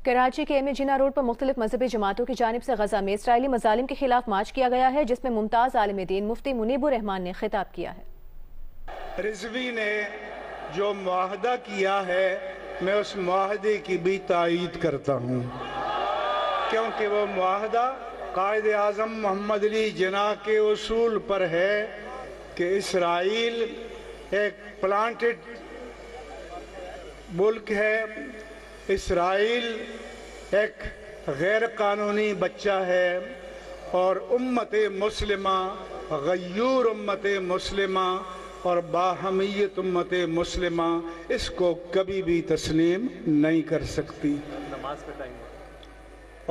کراچی کے ایم اے جناح روڈ پر مختلف مذہبی جماعتوں کی جانب سے غزہ میں اسرائیلی مظالم کے خلاف مارچ کیا گیا ہے، جس میں ممتاز عالم دین مفتی منیب الرحمان نے خطاب کیا ہے۔ رضوی نے جو معاہدہ کیا ہے، میں اس معاہدے کی بھی تائید کرتا ہوں، کیونکہ وہ معاہدہ قائد اعظم محمد علی جناح کے اصول پر ہے کہ اسرائیل ایک پلانٹڈ ملک ہے، اسرائیل ایک غیر قانونی بچہ ہے، اور امت مسلمہ غیور امت مسلمہ اور باہمیت امت مسلمہ اس کو کبھی بھی تسلیم نہیں کر سکتی۔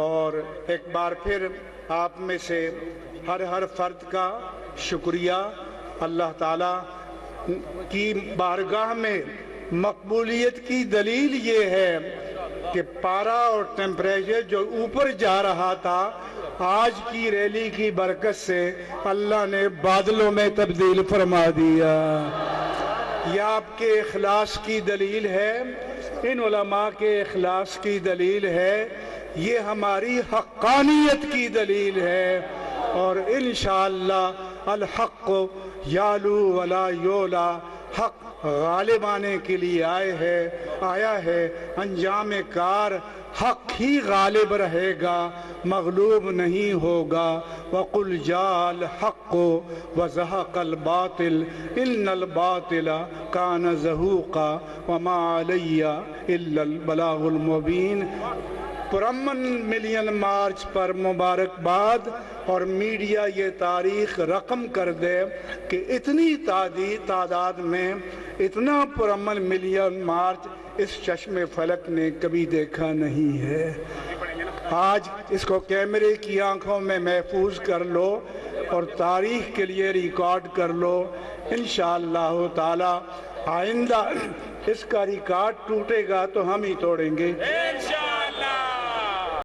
اور ایک بار پھر آپ میں سے ہر فرد کا شکریہ۔ اللہ تعالیٰ کی بارگاہ میں مقبولیت کی دلیل یہ ہے کہ پارا اور ٹیمپریچر جو اوپر جا رہا تھا، آج کی ریلی کی برکت سے اللہ نے بادلوں میں تبدیل فرما دیا۔ یہ آپ کے اخلاص کی دلیل ہے، ان علماء کے اخلاص کی دلیل ہے، یہ ہماری حقانیت کی دلیل ہے، اور انشاءاللہ الحق یعلو ولا یولا، حق غالب آنے کے لیے آیا ہے، انجام کار حق ہی غالب رہے گا، مغلوب نہیں ہوگا۔ وَقُلْ جَاءَ الْحَقُّ وَزَهَقَ الْبَاطِلُ إِنَّ الْبَاطِلَ كَانَ زَهُوقًا وَمَا عَلَيَّ إِلَّا الْبَلَاغُ الْمُبِينُ۔ پرامن ملین مارچ پر مبارکباد، اور میڈیا یہ تاریخ رقم کر دے کہ اتنی تعداد میں اتنا پرامن ملین مارچ اس چشم فلک نے کبھی دیکھا نہیں ہے۔ آج اس کو کیمرے کی آنکھوں میں محفوظ کر لو اور تاریخ کے لیے ریکارڈ کر لو۔ انشاءاللہ تعالی آئندہ اس کا ریکارڈ ٹوٹے گا تو ہم ہی توڑیں گے۔